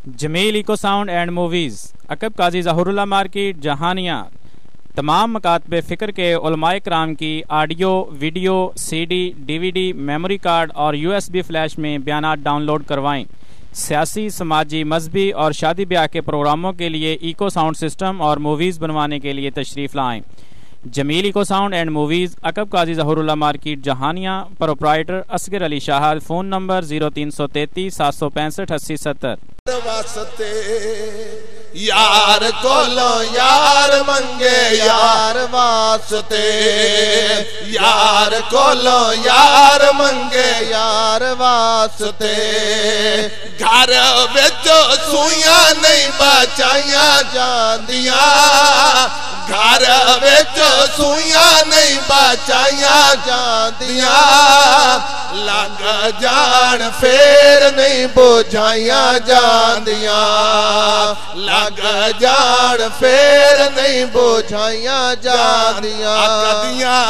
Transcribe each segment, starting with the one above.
Jameel eco sound and movies, अकब Qazi Zahrullah market, Jahania. तमाम मकातबे फ़िक्र के उलमाए कराम की audio, video, CD, DVD, memory card और USB फ्लैश में बयानात डाउनलोड करवाएं। सियासी, समाजी, मजहबी और शादी ब्याह के प्रोग्रामों के लिए इको साउंड सिस्टम और मूवीज़ बनवाने के लिए तशरीफ़ लाएं। Jameel eco sound and movies, अकब Qazi Zahrullah market, Jahania. Proprietor Asghar Ali Shah. Phone number 0333 765 8070। यार कोलो यार मंगे यार वास्ते, यार कोलो यार मंगे यार वास्ते। घर विच सुइयां नहीं बचाइया जांदियां, घर विच सुइयां नहीं बचाइया जांदियां। लग जान फेर नहीं बुझाइया जांदियां, लग जान फेर नहीं बुझाइया जांदियां। कदियां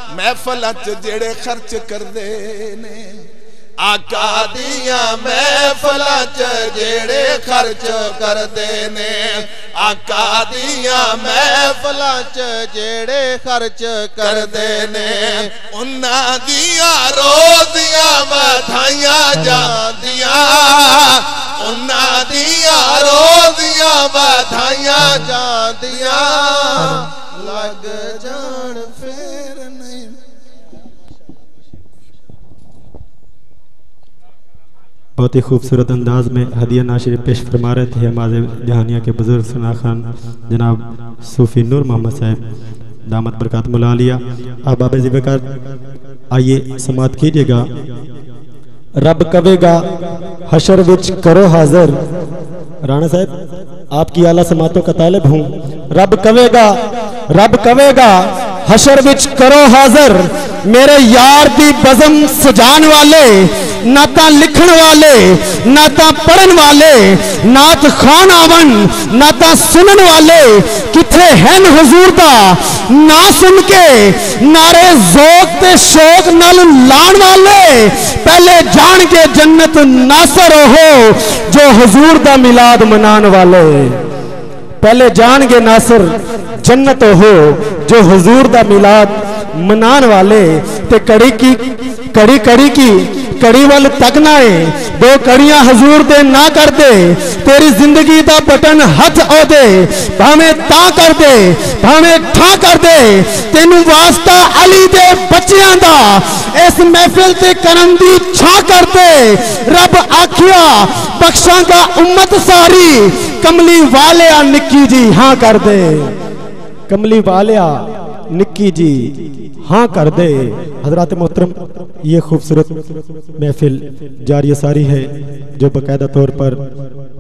महफिलां च जेड़े खर्च करदे ने, आका दियां महफिलां च जेड़े खर्च करदे ने, आका दियां महफिलां च जेड़े खर्च करदे ने। उन्हां दियां रोज़ियां वधाइयां जांदियां, उन्हां दियां रोज़ियां वधाइयां जांदियां। लग जान फेर नहीं। बहुत ही खूबसूरत अंदाज में हदिया नाशिर पेश फरमा रहे थे हमारे जहानिया के बुजुर्ग सना खान जनाब सूफी नूर मोहम्मद साहब दामत बरकत मुला लिया। अब आप ज़िक्र आइए समात कीजिएगा। रब कवेगा हशर विच करो हाजिर। राणा साहब आपकी आला समातों का तालिब हूँ। रब कवेगा हशर विच करो हाजिर। मेरे यार दी बज़म सजान वाले, नाता लिखण वाले, नाता पढ़न वाले, नात खान आवन, नाता सुनन वाले किथे हैं हुजूर दा ना सुन के नारे ज़ौक़ ते शौक नाल लाण वाले। पहले जान के जन्नत नासर हो जो हुजूर दा मिलाद मनान वाले। पहले जान के नासर जन्नत हो जो हुजूर दा मिलाद मनान वाले। ते कड़ी वाल तकना है, दो कड़ियां हजूर दे ना कर दे। तेरी जिंदगी दा बटन हथ ओ दे, भावे ता कर दे भावे ठा कर दे। तेनू वास्ता अली दे बच्चियां दा इस महफिल ते करम दी छा कर दे। रब आखिया बख्शांगा उम्मत सारी, कमली वालिया निक्की जी हाँ कर दे। कमली वालिया निक्की जी हाँ कर दे। हजरात मोहतरम, ये खूबसूरत महफिल जारी सारी है जो बाकायदा तौर पर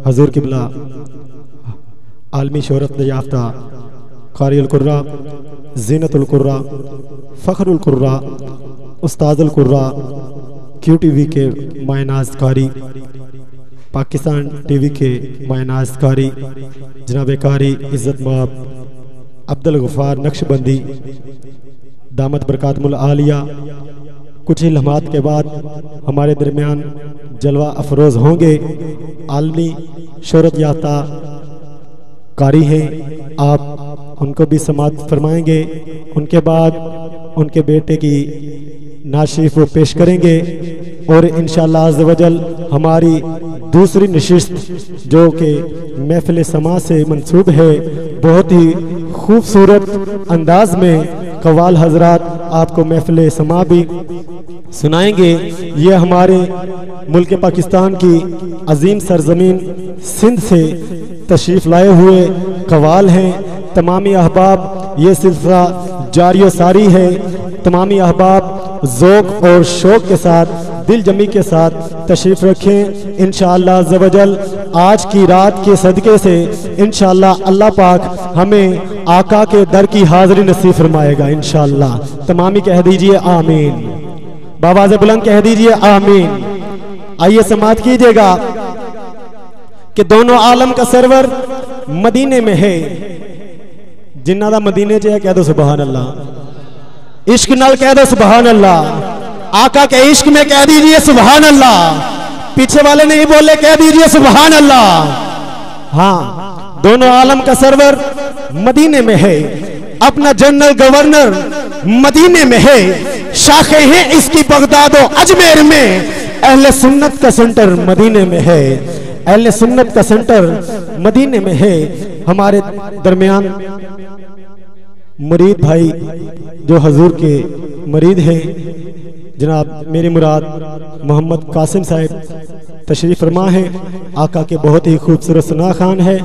हजूर किबला आलमी शोहरत याफ्ता क़ारी अल-क़ुर्रा, ज़ीनतुल क़ुर्रा, फ़ख्रुल क़ुर्रा, उस्तादुल क़ुर्रा, QTV के मायनाज़ कारी, पाकिस्तान TV के मायनाज़ कारी जनाब कारी इज़्ज़त माब अब्दुल गफ़ार नक्शबंदी दामत बरकातमुल आलिया कुछ ही लम्हात के बाद हमारे दरमियान जलवा अफरोज होंगे। आलमी शोहरत याफ्ता कारी हैं, आप उनको भी समात फरमाएंगे। उनके बाद उनके बेटे की नाशिफ वो पेश करेंगे और इंशाअल्लाह अज़्ज़ व जल हमारी दूसरी नशिस्त जो कि महफिल समा से मंसूब है, बहुत ही खूबसूरत अंदाज में कवाल हजरात आपको महफिल समा भी सुनाएंगे। ये हमारे मुल्क पाकिस्तान की अजीम सरजमीन सिंध से तशरीफ़ लाए हुए कवाल हैं। तमामी अहबाब ये सिलसिला जारी सारी है। तमामी अहबाब ज़ौक़ और शौक़ के साथ दिल जमी के साथ तशरीफ़ रखें। इंशाअल्लाह अज़्ज़ व जल आज की रात के सदक़े से इंशाअल्लाह अल्लाह पाक हमें आका के दर की हाज़िरी नसीब फरमाएगा इंशाअल्लाह। तमामी कह दीजिए आमीन, बावाज़ बुलंद कह दीजिए आमीन। आइए समात कीजिएगा कि दोनों आलम का सरवर मदीने में है। जिन्ना दा मदीने च है कह दो सुभान अल्लाह। इश्क नाल कह दो सुभान अल्लाह। आका के इश्क में कह दीजिए सुभान अल्लाह। पीछे वाले नहीं बोले, कह दीजिए सुभान अल्लाह। हाँ, दोनों आलम का सरवर मदीने में है, अपना जनरल गवर्नर मदीने में है, शाखें हैं इसकी बगदाद और अजमेर में, अहले सुन्नत का सेंटर मदीने में है, अहले सुन्नत का सेंटर मदीने में है। हमारे दरमियान मुरीद भाई जो हजूर के मुरीद हैं, जनाब मेरी मुराद मोहम्मद कासिम साहब तशरीफ फरमा है। आका के बहुत ही खूबसूरत सना खान है।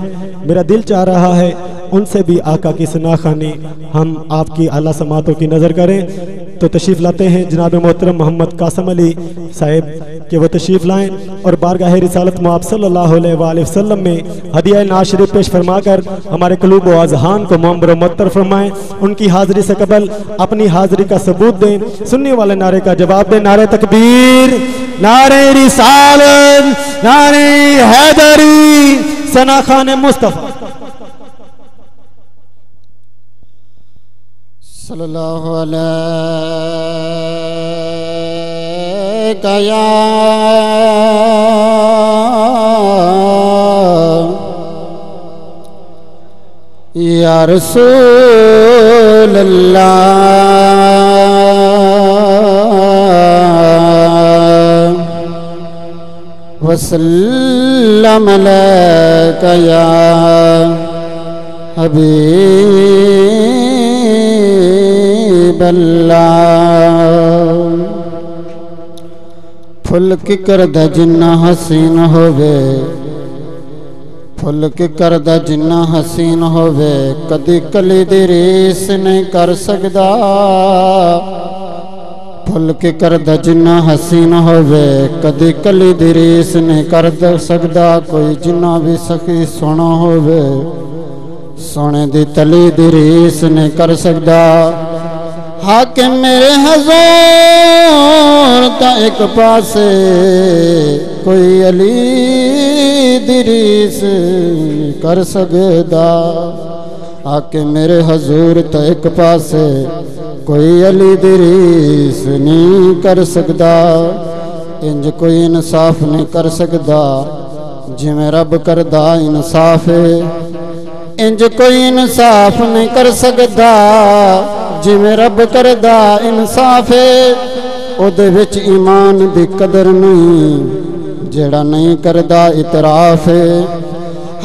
मेरा दिल चाह रहा है उनसे भी आका की सना खानी हम आपकी आला समातों की नज़र करें, तो तशरीफ़ लाते हैं जनाब मोहतरम मोहम्मद कासिम अली साहिब के वो तशरीफ़ लाएं और बारगाह रिसालत में आप सल्लल्लाहु अलैहि वसल्लम में हदिया नाज़ शरीफ पेश फरमाकर हमारे क़ुलूब व अज़हान को मुअम्मर व मुअत्तर फरमाएं। उनकी हाज़िरी से कबल अपनी हाज़िरी का सबूत दें, सुनने वाले नारे का जवाब दें। नारे तकबीर, नारे रिसालत, नारे हैदरी, सना खान मुस्तफ़ा सल्लल्लाहु अलैहि या रसूल अल्लाह वसल्लम अलैका या हबीब अल्लाह। फुल की करदा जिन्ना हसीन होवे, फुल की करदा जिन्ना हसीन होवे, कदी कली दी रीस नहीं कर सकदा। फुल की करदा जिन्ना हसीन होवे, कदी कली दी रीस नहीं कर सकदा। कोई जिन्ना भी सखी सोना होवे, सोने दी तली दी रीस नहीं कर सकदा। हाकिम मेरे हजूर ता एक पासे, कोई अली दी रीस नहीं कर सकदा। हाकिम मेरे हजूर ता एक पासे, कोई अली दी रीस नहीं कर सकदा। इंज कोई इंसाफ नहीं कर सकदा जिवें रब करदा इंसाफ है। इंज कोई इंसाफ नहीं कर सकदा जिवें रब करदा इंसाफ है। ओदे विच ईमान दी कदर नहीं जेड़ा नहीं करदा इतराफ है।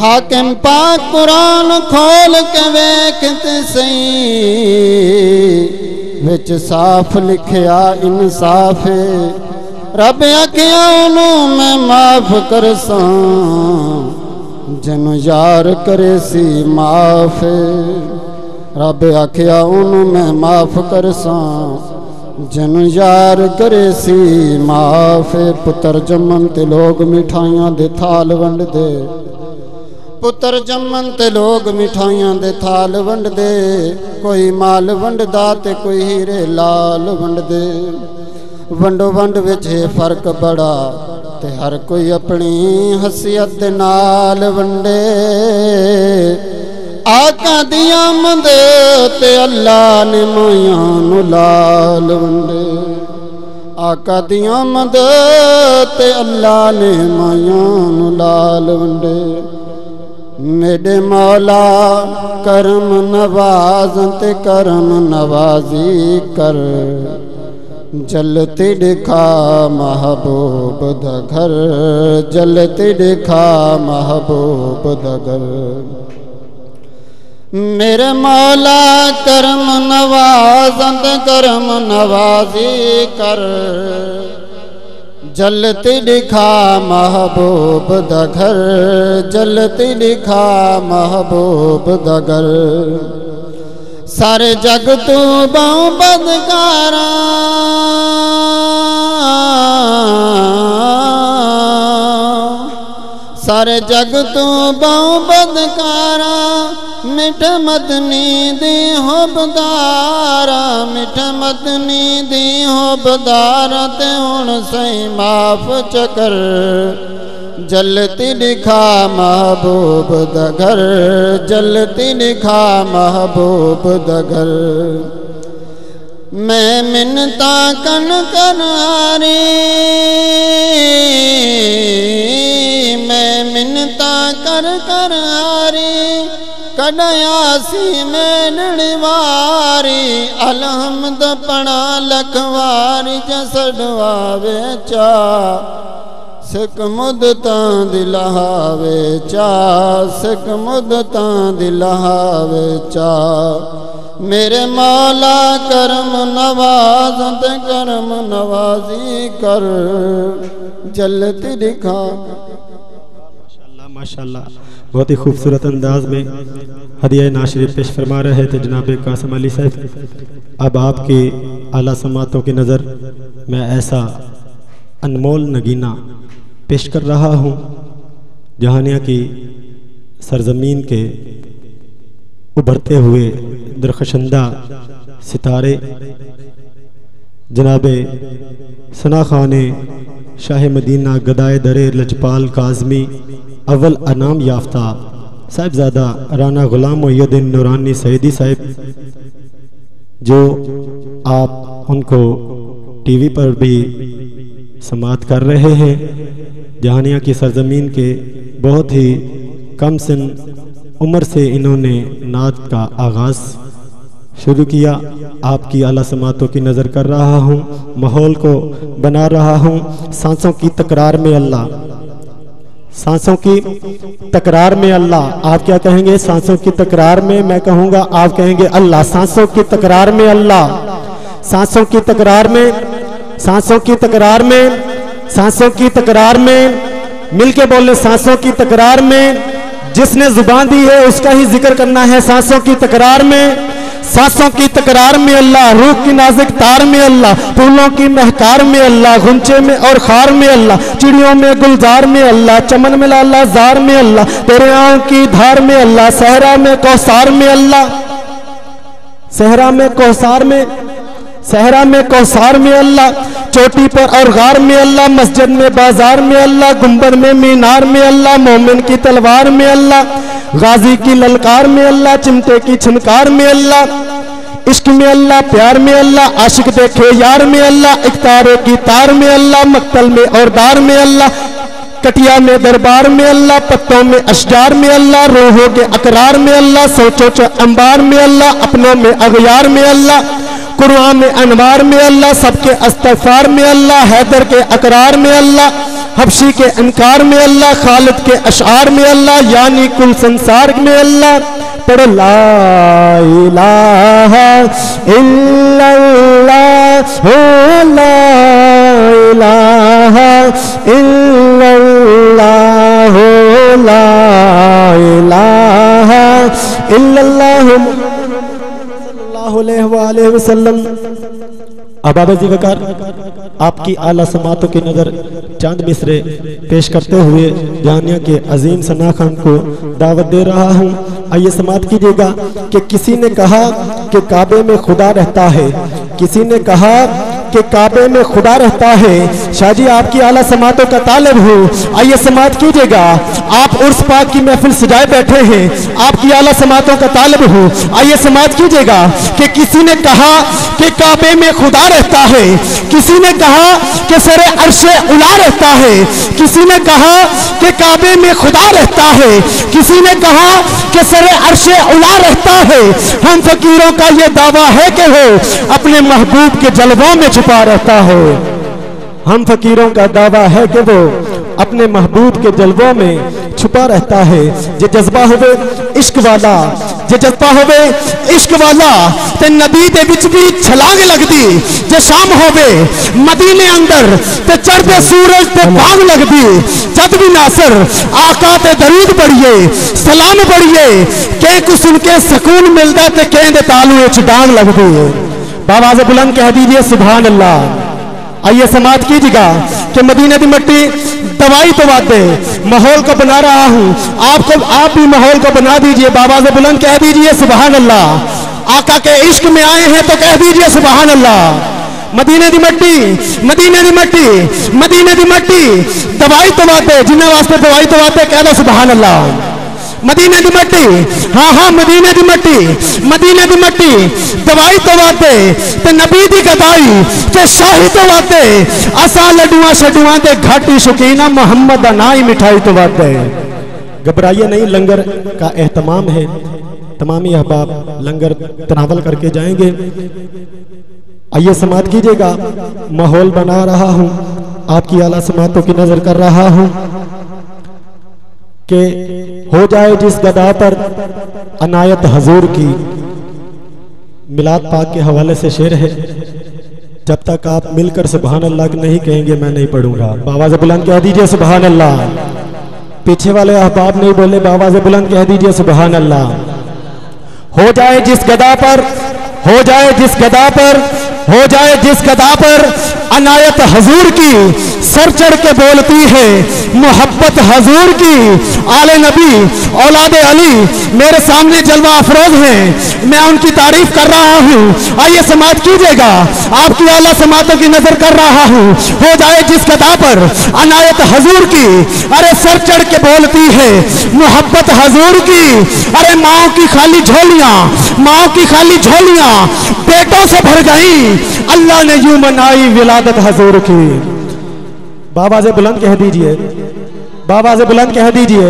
हाकिम पाक कुरान खोल के वेख ते सही, विच साफ लिखिया इंसाफ है। रब आखिया उन्हों मैं माफ करसा, जनु यार करे सी माफ। रब आखिया उन्हों मैं माफ करसा, जनु यार करे सी माफ। पुत्र जमन ते लोग मिठाइयां दे थाल वंड दे, पुत्र जमन ते लोग मिठाइयां दे थाल वंड दे। कोई माल वंडदा ते कोई हीरे लाल वंड दे। वंडो वंड विच फर्क बड़ा ते हर कोई अपनी हसीयत दे नाल वंडे। आका दी आमद ते अल्लाह ने मायां नू लाल वंडे। आका दी आमद ते अल्लाह ने मायां नू लाल वंडे। मेरे मौला करम नवाज ते करम नवाजी कर, जलती दिखा महबूब द घर, जलती दिखा महबूब द घर। मेरे मौला करम नवाज ते करम नवाजी कर, जलती दिखा महबूब द घर, जलती दिखा महबूब द घर। सारे जग तू बहु बदकारा, सारे जग तू बहु बदकारा। मिठ मदनी दी हो बदारा, मिठ मदनी दी हो बदारा। ते हुण सही माफ चकर, जलती दिखा महबूब द घर, जलती दिखा महबूब द घर। मैं मिन्नता कन करारी, मैं मिन्नता कर करारी, कड़यासी में नड़वारी, अलहमद पड़ा लखवारी जसड़वावे चा, सिक मुदता दिलहावे चा, सिक मुदता दिलहावे चा। मेरे मौला करम नवाज ते करम नवाजी कर, जलती दिखा। माशाल्लाह माशाल्लाह, बहुत ही खूबसूरत अंदाज में हदिया नाशरीफ पेश फरमा रहे थे जनाब कासिम अली साहब। अब आपकी आला समातों की नज़र मैं ऐसा अनमोल नगीना पेश कर रहा हूँ, जहानिया की सरजमीन के उभरते हुए दरखशंदा सितारे जनाबे सना खाने शाह मदीना गदाए दरे लजपाल काज़मी अव्वल अनाम याफ्ता साहिबजादा राना गुलाम मोहिउद्दीन नूरानी सईदी साहिब, जो आप उनको टीवी पर भी समात कर रहे हैं। जहानिया की सरजमीन के बहुत ही कम सिन उम्र से इन्होंने नात का आगाज़ शुरू किया। आपकी आला समातों की नज़र कर रहा हूँ, माहौल को बना रहा हूँ। सांसों की तकरार में अल्लाह, सांसों की तकरार में अल्लाह। आप क्या कहेंगे? सांसों की तकरार में, मैं कहूँगा आप कहेंगे अल्लाह। सांसों की तकरार में अल्लाह, सांसों की तकरार में, सांसों की तकरार में, सांसों की तकरार में, मिलके बोले सांसों की तकरार में। जिसने जुबान दी है उसका ही जिक्र करना है। सांसों की तकरार में, सांसों की तकरार में अल्लाह, रूह की नाजुक तार में अल्लाह, फूलों की महकार में अल्लाह, गुंचे में और खार में अल्लाह, चिड़ियों में गुलजार में अल्लाह, चमन में लाला जार में अल्लाह, तेरे आँख की धार में अल्लाह, सहरा में कौसार में अल्लाह, सहरा में कौसार में, सहरा में कौसार में अल्लाह, चोटी पर और गार में अल्लाह, मस्जिद में बाजार में अल्लाह, गुंबद में मीनार में अल्लाह, मोमिन की तलवार में अल्लाह, गाजी की ललकार में अल्लाह, चिमटे की छनकार में अल्लाह, इश्क में अल्लाह, प्यार में अल्लाह, आशिक देखे यार में अल्लाह, इकतारे की तार में अल्लाह, मक्तल में और दार में अल्लाह, कटिया में दरबार में अल्लाह, पत्तों में अशजार में अल्लाह, रोहों के अकरार में अल्लाह, सोचो च अंबार में अल्लाह, अपनों में अगयार में अल्लाह, कुरान में अनवार में अल्लाह, सबके अस्तगफार में अल्लाह, हैदर के अकरार में अल्लाह, हबशी के इनकार में अल्लाह, खालिद के अशार में अल्लाह, यानी कुल संसार में अल्लाह। पढ़ो ला इलाहा इल्लल्लाह, ला इलाहा इल्लल्लाह, ला इलाहा इल्लल्लाह सल्लल्लाहु वसल्लम। अब आबा जी वकार आपकी आला समातों की नज़र चांद मिसरे पेश करते हुए जानिया के अजीम सना खान को दावत दे रहा हूँ। आइए समात कीजिएगा कि किसी ने कहा कि काबे में खुदा रहता है, किसी ने कहा कि काबे में खुदा रहता है। शाह जी आपकी आला समातों का तालिब हूँ, आइए समात कीजिएगा। आप उर्स पाक की महफिल सजाए बैठे हैं, आपकी आला समातों का तालिब हूँ, आइए समात कीजिएगा कि किसी ने कहा कि काबे में खुदा रहता है, किसी ने कहा कि सरे अर्शे उला रहता है, किसी ने कहा कि काबे में खुदा रहता है, किसी ने कहा कि सरे अर्शे उला रहता है। हम फकीरों का ये दावा है कि वो अपने महबूब के जलवों में छुपा रहता है। हम फकीरों का दावा है कि वो अपने महबूब के जलवों में छुपा रहता है। जे जज्बा होवे इश्क वाला, जे जज्बा होवे इश्क वाला ते नदी दे विच भी छलांग लगदी। जे शाम होवे मदीने अंदर ते चढ़दे सूरज ते भाग लगदी। जद भी नासर आका ते दरूद पढ़िए, सलाम पढ़िए, के को सुन के सुकून मिलदा ते के दे तालू विच डांग लगदी। बावाज़ बुलंद कह दीजिए सुभान अल्लाह। आइए समात कीजिएगा कि मदीने की मिट्टी दवाई तो वादे माहौल को बना रहा हूँ, आपको आप भी माहौल को बना दीजिए। बाबा से बुलंद कह दीजिए सुभान अल्लाह। आका के इश्क में आए हैं तो कह दीजिए सुभान अल्लाह। मदीने की मिट्टी, मदीने की मिट्टी, मदीने की मिट्टी दवाई तो वादे, जिन्हें वास्ते दवाई तो वादे कह दो सुभान अल्लाह। मदीने दी मट्टी, हाँ हाँ मदीने दी मट्टी, मदीने दी मट्टी दवाई तो वाते ते नबी दी गदाई ते शाही तो वाते असा लड्डुआ शड्डुआ ते घाटी शौकीना मोहम्मद दा ना ही मिठाई तो वाते। घबराइए नहीं, लंगर का एहतमाम है, तमामी अहबाब लंगर तनावल करके जाएंगे। आइए समात कीजिएगा, माहौल बना रहा हूँ, आपकी आला समातों की नजर कर रहा हूँ कि हो जाए जिस गदा पर अनायत हजूर की। मिलाद पाक के हवाले से शेर है, जब तक आप मिलकर सुभान अल्लाह नहीं कहेंगे मैं नहीं पढ़ूंगा। बाबा से बुलंद कह दीजिए सुभान अल्लाह। पीछे वाले अहबाब नहीं बोले, बाबा से बुलंद कह दीजिए सुभान अल्लाह। हो जाए जिस गदा पर, हो जाए जिस गदा पर, हो जाए जिस गदा पर अनायत हजूर की, सर चढ़ के बोलती है मोहब्बत हजूर की। आले नबी औलादे अली मेरे सामने जलवा अफरोज हैं, मैं उनकी तारीफ कर रहा हूँ। आइए समात कीजिएगा, आपकी आला समातों की नजर कर रहा हूँ। हो जाए जिस गदा पर अनायत हजूर की, अरे सर चढ़ के बोलती है मोहब्बत हजूर की। अरे माओ की खाली झोलियां, माओ की खाली झोलियां बेटों से भर गई, अल्लाह ने यूं मनाई विलादत हजूर की। बाबा से बुलंद कह दीजिए, बाबा से बुलंद कह दीजिए,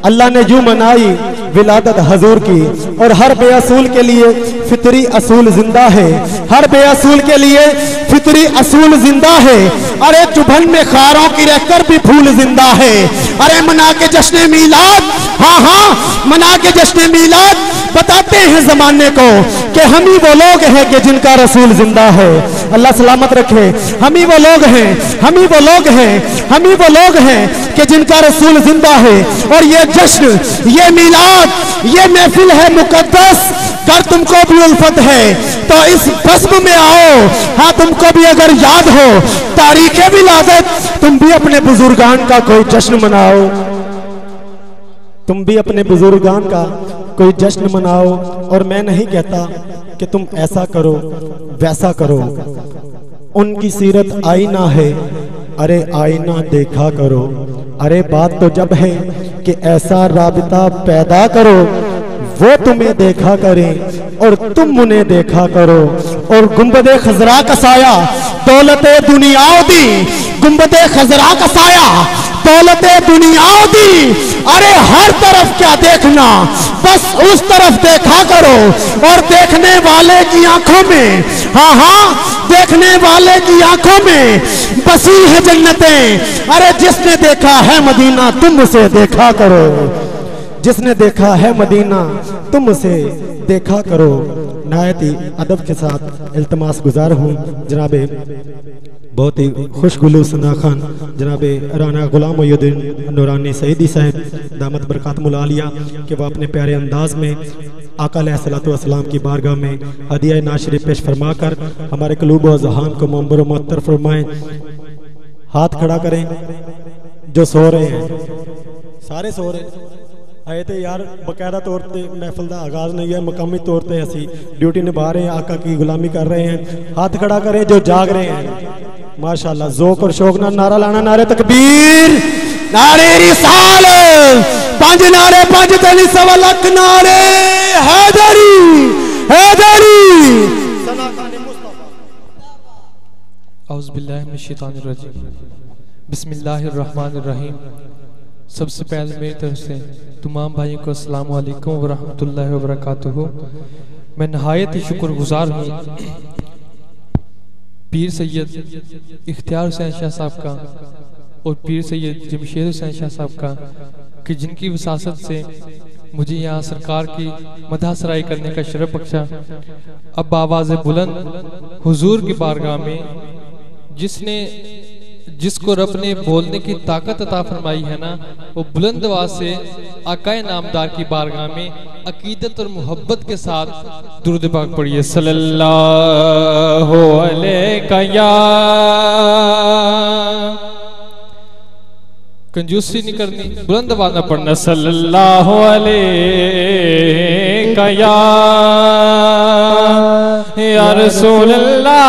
अल्लाह ने यूं मनाई विलादत हजूर की। और हर बेअसूल के लिए फितरी असूल जिंदा है, हर बेअसूल के लिए फितरी असूल जिंदा है। अरे चुभन में खारों की रहकर भी फूल जिंदा है। अरे मना के जश्न मीलाद, हाँ हाँ मना के जश्न मीलाद, बताते हैं जमाने को कि हम ही वो लोग हैं कि जिनका रसूल जिंदा है। अल्लाह सलामत रखे। हम ही वो लोग हैं, हम ही वो लोग हैं, हम ही वो लोग हैं कि जिनका रसूल जिंदा है। और ये जश्न, ये मीलाद, ये महफिल है मुकद्दस, कर तुमको भी उल्फत है तो इस बस्म में आओ। हाँ तुमको भी अगर याद हो तारीखे विलादत, तुम भी अपने बुजुर्गान का कोई जश्न मनाओ, तुम भी अपने बुजुर्गान का कोई जश्न मनाओ। और मैं नहीं कहता कि तुम ऐसा करो वैसा करो, उनकी सीरत आईना है, अरे आईना देखा करो। अरे बात तो जब है कि ऐसा राबिता पैदा करो, वो तुम्हें देखा करें और तुम उन्हें देखा करो। और गुंबदे खजरा का साया दौलते दुनियाओ दी, गुंबदे खजरा का साया दौलते दुनियाओ दी। अरे हर तरफ क्या देखना, बस उस तरफ देखा करो। और देखने वाले की आंखों में, हाँ हाँ देखने वाले की आंखों में बसी है जन्नतें। अरे जिसने देखा है मदीना तुम उसे देखा करो, जिसने देखा है मदीना तुम उसे देखा करो। नायत ही अदब के साथ इल्तमास गुजार हूँ जनाबे बहुत ही खुशगुलू सना खान जनाबे राना गुलाम मोहुद्दीन नूरानी सईदी साहब दामत बरकातुल आलिया कि वह अपने प्यारे अंदाज में आका अलैहिस्सलातु वस्सलाम की बारगाह में हदिया नाशरी पेश फरमा कर हमारे क़ुलूब व ज़हान को मुअम्बर व मुअत्तर फरमाएं। हाथ खड़ा करें जो सो रहे हैं, सारे सो रहे हैं। आए थे यार बकायदा तौर पर महफिल का आगाज नहीं है, मकामी तौर पर असी ड्यूटी निभा रहे हैं, आका की गुलामी कर रहे हैं। हाथ खड़ा करें जो जाग रहे हैं। माशाल्लाह ज़ौक़ और शौक़ ना नारा लाना, नारे तकबीर, नारे रिसाल, पांच नारे, पांच तली सवा लख नारे हैदरी, हैदरी। औज़ु बिल्लाहि मिनश शैतानिर रजीम, बिस्मिल्लाहिर रहमानिर रहीम। सबसे पहले मेरी तरफ से तमाम भाइयों को अस्सलाम वालेकुम व रहमतुल्लाहि व बरकातुहू। मैं नहायत ही शुक्रगुजार हूँ पीर सैयद इख्तियार हुसैन शाह साहब का और पीर सैयद जमशेद हुसैन शाह साहब का कि जिनकी विसासत से मुझे यहाँ सरकार की मदह सराई करने का शरफ बख्शा। अब आवाज़ बुलंद हुजूर की बारगाह में जिसको रब ने बोलने की ताकत अता फरमाई है ना, वो बुलंद आवाज से आकाए नामदार की बारगाह में अकीदत और मोहब्बत के साथ दुरूद पाक पढ़िए। सल्लल्लाहु अलैहि या, कंजूसी नहीं करनी, बुलंद आवाज में पढ़ना। सल्लल्लाहु अलैहि या रसूलल्लाह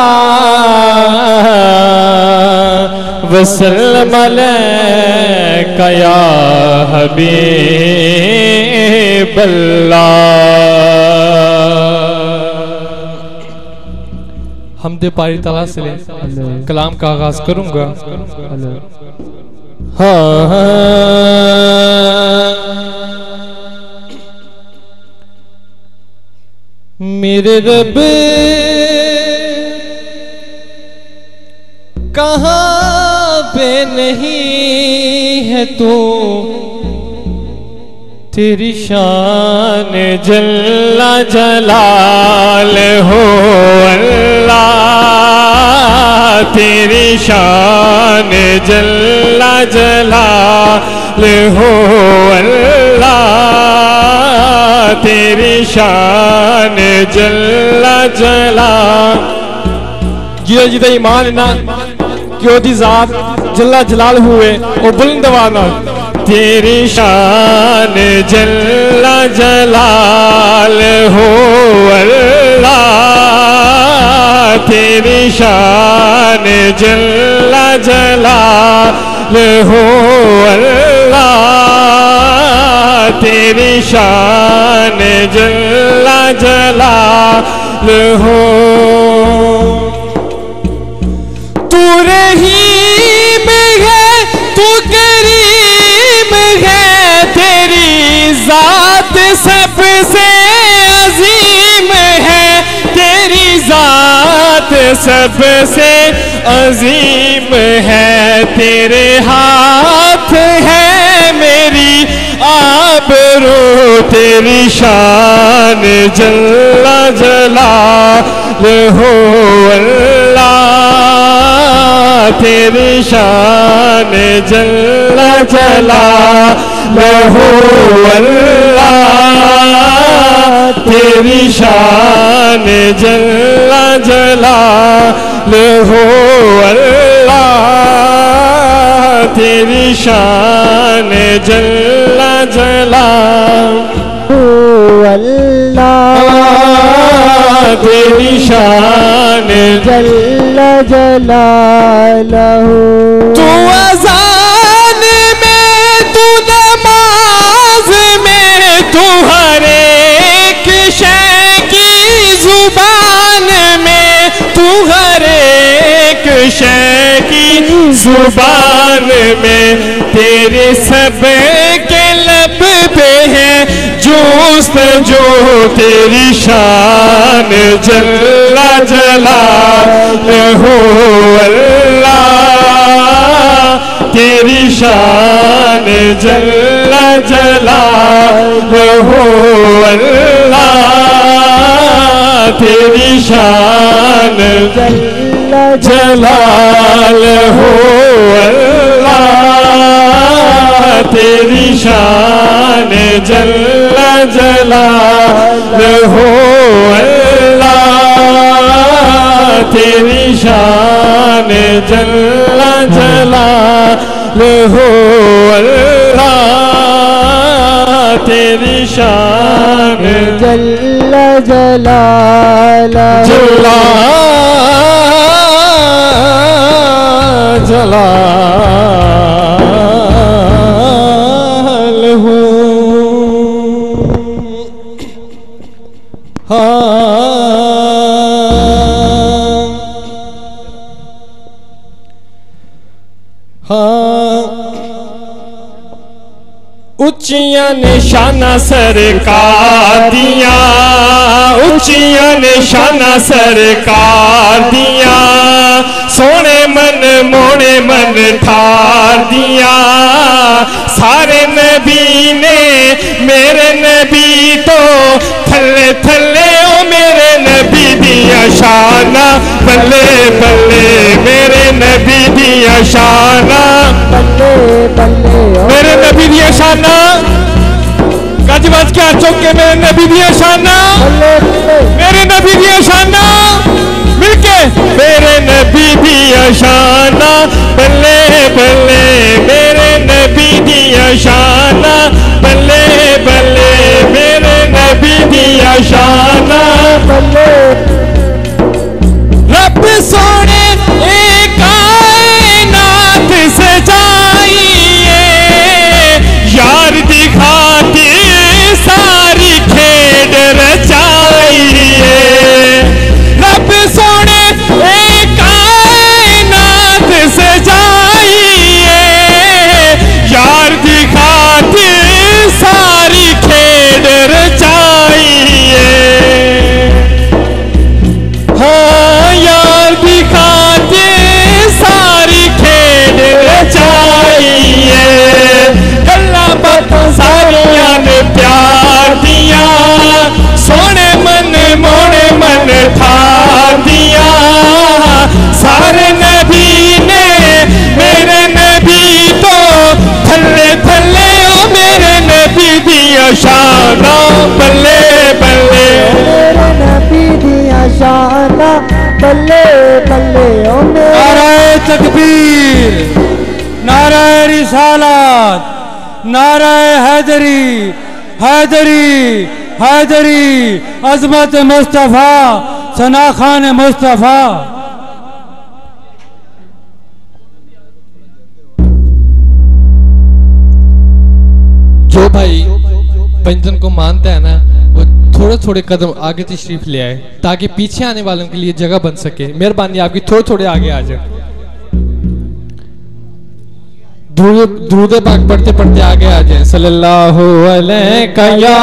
वसल्लम अलैका या हबीब अल्लाह। हमदे पारी ताला से कलाम का आगाज करूंगा। मेरे रब कहाँ पे नहीं है तू, तेरी शान जल्ला जलाल हो अल्लाह, तेरी शान जल्ला जलाल हो अल्लाह, तेरी शान जल्ला जलाल। जिदा जिदा ईमान ना कि ओदी ज़ात जल्ला जलाल हुए और बुलंद वाला, तेरी शान जल्ला जलाल हो अल्लाह, तेरी शान जल्ला जलाल हो अल्लाह, तेरी शान जल्ला जलाल हो। तू रहीम है, तू करीम है, तेरी जात सबसे अजीम है, तेरी जात सबसे अजीम है, तेरे हाथ है मेरी आबरू, तेरी शान जल्ला जलाल हो अल्लाह, तेरी शान जल्ला जलाल हो अल्लाह, तेरी शान जल्ला जलाल हो अल्लाह, तेरी शान जल्ला जलाल हो अल्लाह, तेरी शान जल्ला जलालहू। तू अज़ान में, तू नमाज में, तू हर एक शय की जुबान में, तू हर एक शय की जुबान में, तेरे सब के लब पे है जोस्त जो, तेरी शान जल्ला जलाल हो अल्लाह, तेरी शान जल्ला जलाल हो अल्लाह, तेरी शान जल्ला जलाल हो अल्लाह, तेरी शान जल्ला जलाल हो अल्लाह, तेरी शान जल्ला जलाल हो अल्लाह, तेरी शान जल्ला जलाल जल्ला जलाल हो। उच्चियां निशाना सरकार दिया, उच्चियां निशाना सरकार दिया, सोने मन मोने मन ठार दिया, सारे नबी ने मेरे नबी तो थल्ले थल्ले ओ मेरे नबी दिया शाना, बल्ले बल्ले मेरे नबी दिया शाना, बल्ले बल्ले मेरे नबी दिया शाना, गज बज के चौके मेरे नबी दिया शाना, मेरे नबी दिया शाना, मिलके मेरे नबी दिया शाना, बल्ले बल्ले मेरे नबी दिया शाना, बल्ले बल्ले मेरे नबी दिया शाना, बल्ले। रब सोने कायनात सजाइए, या बल्ले बल्ले ओ मेरे नाराए तकबीर, नाराए रिसालत, नाराए हैदरी, हैदरी, हैदरी, अजमत मुस्तफ़ा, सना खान मुस्तफ़ा। जो भाई पंजन को मानता है ना, वो थोड़े थोड़े कदम आगे तशरीफ ले आए ताकि पीछे आने वालों के लिए जगह बन सके। मेहरबानी आपकी, थोड़े थोड़े आगे आ जाए। दुरूद पाक पढ़ते पढ़ते आगे आ जाए। सल्लल्लाहु अलैका या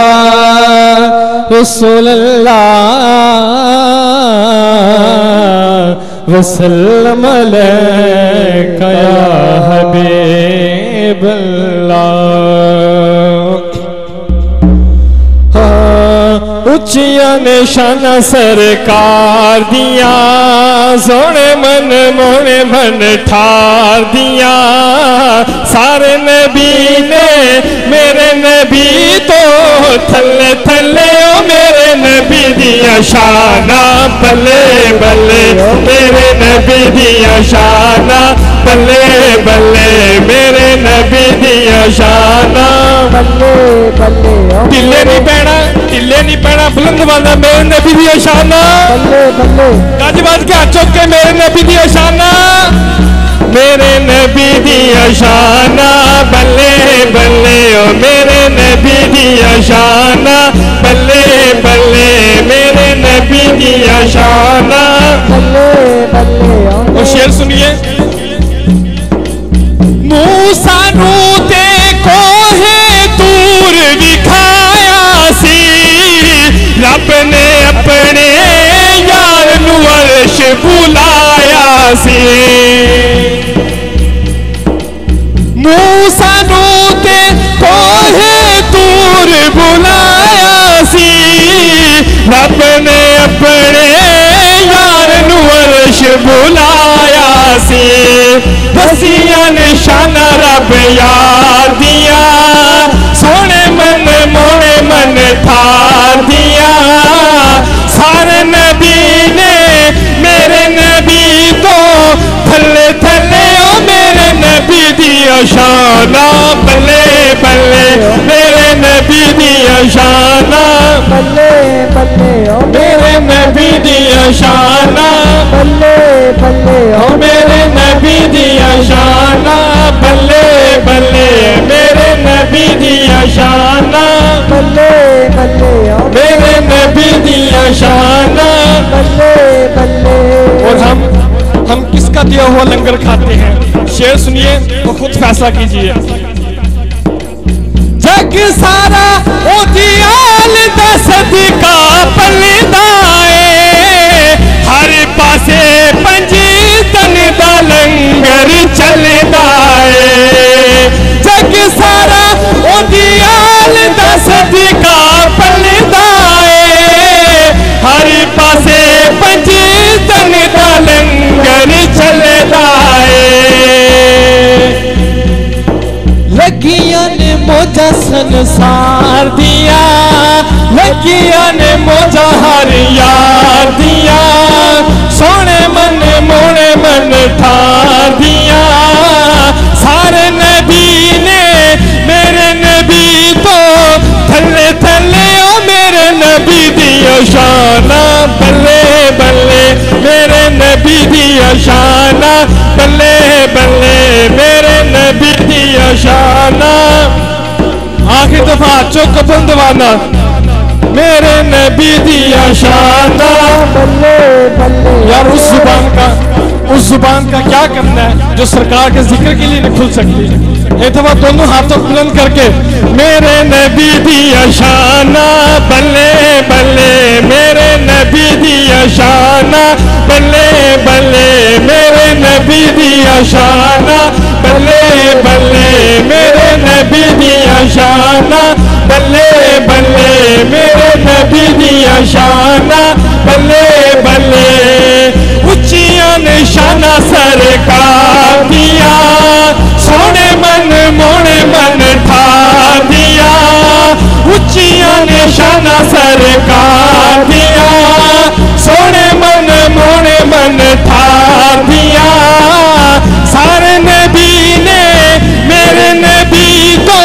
रसूलल्लाह वसल्लम अलैका या हबीबल्लाह। उच्चिया निशाना सरकार दिया, सोने मन मोने मन ठार दिया। सारे नबी ने मेरे नबी तो थल्ले थल्ले ओ मेरे नबी दिया शाना, बल्ले बल्ले मेरे नबी दिया शाना, बल्ले बल्ले मेरे नबी दिया शाना। बल्ले बल्ले टिल्ले नहीं पैना, टिल्ले नहीं पैना, बुलंद वाला मेरे नबी दिया शाना। बल्ले बल्ले गज बज के हाथ चुक के मेरे नबी दिया शाना, मेरे नबी दिया शाना, बल्ले बल्ले ओ मेरे नबी दिया शाना, बल्ले बल्ले मेरे नबी दिया शाना। बल्ले बल्ले और शेर सुनिए। मूसा नू ते कोहे दूर दिखाया सी, रब ने अपने यार नू अर्श बुलाया सी। मूसा नू ते कोहे दूर बुलाया सी, रब ने अपने यार नू अर्श बुलाया सी। दसिया निशाना रब यार दिया, सोने मन मोने मन ठार दिया। सारे नबी ने मेरे नबी तो थल्ले थल्ले ओ मेरे नबी दिया शाना, बल्ले बल्ले मेरे नबी दिया शाना, बल्ले बल्ले ओ मेरे नबी दिया शाना, बल्ले बल्ले ओ मेरे नबी दिया शाना, बल्ले बल्ले मेरे नबी दिया शाना, बल्ले बल्ले ओ मेरे नबी दिया शाना। बल्ले बल्ले और हम किसका दिया हुआ लंगर खाते हैं? शेर सुनिए तो खुद फैसला कीजिए। जग सारा ओ दियाल दा सदका पलदा ए, हर पासे पंजी तन दा लंगर चलदा ए। जग सारा ओ दियाल दा सदका पलदा ए, हर पासे पंजी तन दा लंगर चलदा ए। लगिया ने मोजा संसार दिया, लगिया ने मोजा हर यार दिया। सोने मन मोने मन ठार दिया। सारे नबी ने मेरे नबी तो थल्ले थल्ले ओ मेरे नबी दिया शाना, बल्ले बल्ले मेरे नबी दिया शाना, बल्ले बल्ले मेरे नबी दिया शाना। आखिर दफा चौक बंदवाना मेरे नबी दिया शाना। बल्ले बल्ले यार उस जुबान का क्या करना है जो सरकार के जिक्र के लिए नहीं खुल सकती। एक दफा दोनों हाथों बुलंद करके मेरे नबी दिया शाना, बल्ले बल्ले मेरे नबी दिया शाना, बल्ले बल्ले मेरे नबी दिया शाना, बल्ले बल्ले मेरे नबी दिया शाना, बल्ले बल्ले मेरे नबी दिया शाना, बल्ले बल्ले उच्चिया निशाना सरकार दिया। सोने मन मोने मन ठार दिया, उच्चिया निशाना सरकार दिया। सोने मन मोने मन बदन था दिया। सारे नबी ने मेरे नबी को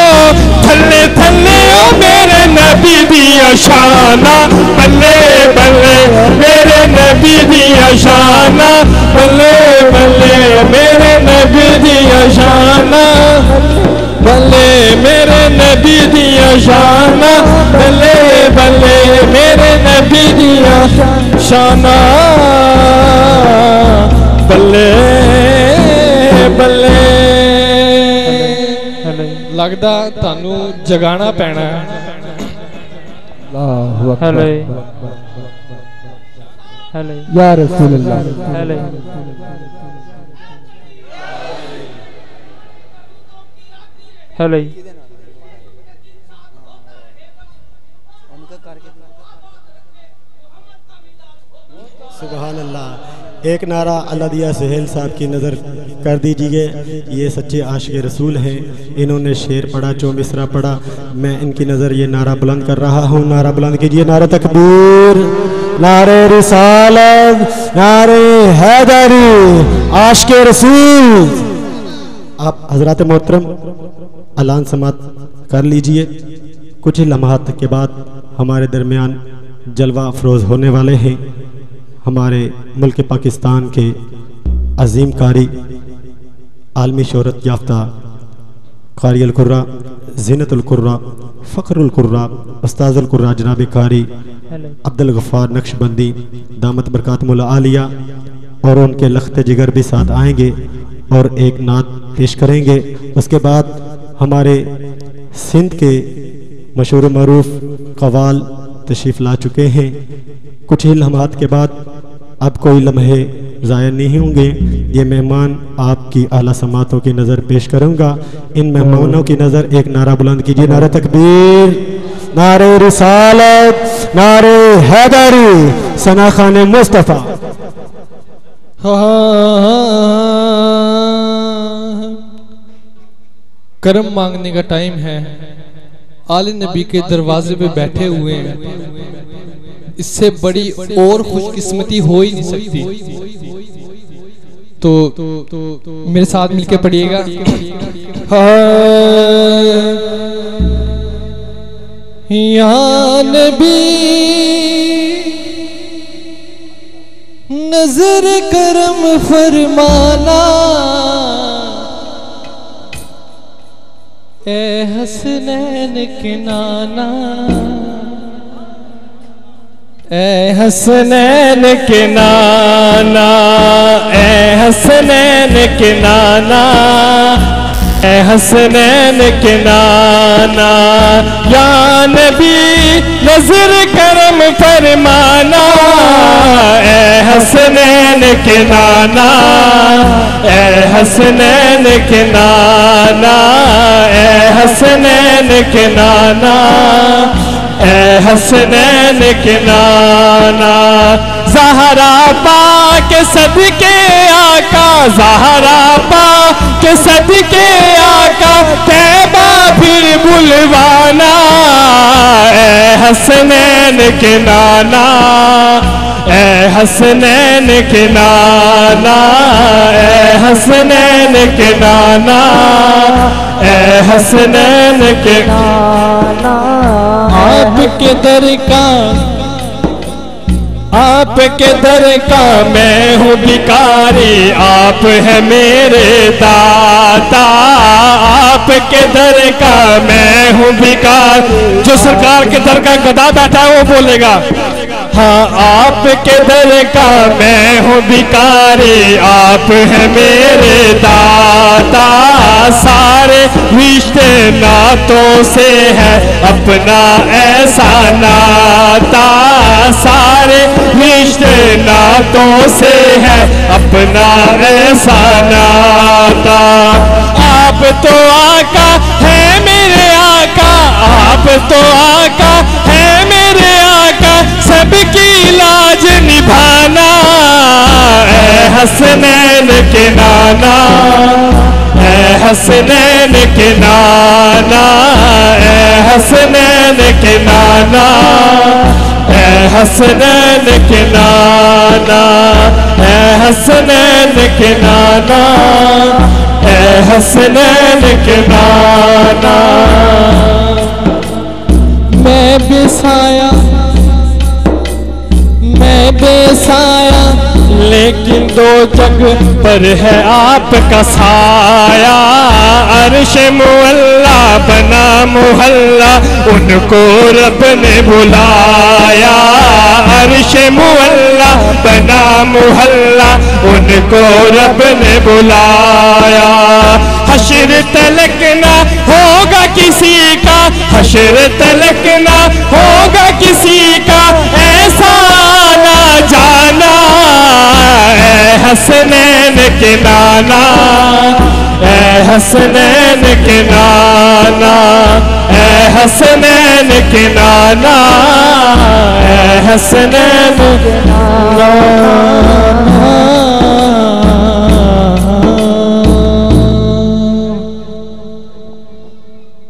थल्ले थल्ले ओ मेरे नबी दिया शाना, बल्ले बल्ले मेरे नबी दिया शाना, बल्ले बल्ले मेरे नबी दिया शाना, बल्ले मेरे नबी दिया शाना, बल्ले बल्ले मेरे नबी दिया शाना, बल्ले बल्ले। लगदा तानू जगाना पैना है। हेलो हेलो या रसूल अल्लाह। हेलो हेलो सुभान अल्लाह। एक नारा अल्लाह दिया सुहेल साहब की नज़र कर दीजिए। ये सच्चे आशिक रसूल हैं। इन्होंने शेर पढ़ा, चौमिसरा पढ़ा। मैं इनकी नज़र ये नारा बुलंद कर रहा हूँ। नारा बुलंद कीजिए। नारा तकबीर, नारे रिसालत, नारे हैदरी, आशिक रसूल। आप हजरात मोहतरम अलान समात कर लीजिए। कुछ ही लम्हात के बाद हमारे दरमियान जलवा अफरोज़ होने वाले हैं। हमारे मुल्क पाकिस्तान के अजीम कारी, आलमी शोहरत याफ्ता कारी अल कुर्रा, ज़ीनतुल कुर्रा, फ़ख्रुल कुर्रा, उस्ताज़ुल कुर्रा जनाब कारी अब्दुल गफ़ार नक्शबंदी दामत बरकातुहुल आलिया और उनके लख्त जिगर भी साथ आएंगे और एक नात पेश करेंगे। उसके बाद हमारे सिंध के मशहूर मरूफ कवाल तशरीफ़ ला चुके हैं। कुछ ही लम्हात के बाद अब कोई लम्हे ज़ाया नहीं होंगे। ये मेहमान आपकी आला समातों की नज़र पेश करूँगा। इन मेहमानों की नज़र एक नारा बुलंद कीजिए। नारा तकबीर, नारे रिसालत, नारे हैदरी, सना खान मुस्तफ़ा। करम मांगने का टाइम है। आले नबी के दरवाजे पे बैठे हुए हैं। इससे बड़ी और खुशकिस्मती हो ही नहीं सकती। तो मेरे साथ मिलके पढ़िएगा। या नबी नजर करम फरमाना, ए हसनैन के नाना, ए हसनैन के नाना, ए हसनैन के नाना, ए हसनैन के नाना। या नबी नजर करम फरमाना, ए हसनैन के नाना, ए हसनैन के नाना, ए हसनैन के नाना, ए हसनैन के नाना। ज़हरा पाक सदके आका, ज़हरा पाक सदके आका, तैबा फिर बुलवाना, ए हसनैन के नाना, ए हसनैन के नाना, ए हसनैन के नाना, ए हसनैन के नाना। आपके दर का, आपके दर का मैं हूँ भिखारी, आप है मेरे दाता। आपके दर का मैं हूँ भिखारी। जो सरकार के दर का गधा बैठा है वो बोलेगा। हाँ, आपके दर का मैं हूँ भिखारी, आप है मेरे दाता। सारे रिश्ते नातों से है अपना ऐसा नाता, सारे रिश्ते नातों से है अपना ऐसा नाता। आप तो आका है मेरे आका, आप तो आका है मेरे आका, सबकी लाज निभाना, ए हसनैन के नाना, ए हसनैन के नाना, ए हसनैन के नाना, ए हसनैन के नाना, ए हसनैन के नाना, ऐ हसनैन के नाना। मैं बेसाया लेकिन दो जग पर है आपका साया। अर्श मुअल्ला बना मुहल्ला, उनको रब ने बुलाया। अर्श मुअल्ला बना मुहल्ला, उनको रब ने बुलाया। हश्र तलक ना होगा किसी का, हश्र तलक ना होगा किसी का ऐसा ना जाना। ऐ हसनैन के नाना, ऐ हसनैन के नाना, ऐ हसनैन के नाना, ऐ हसनैन के नाना।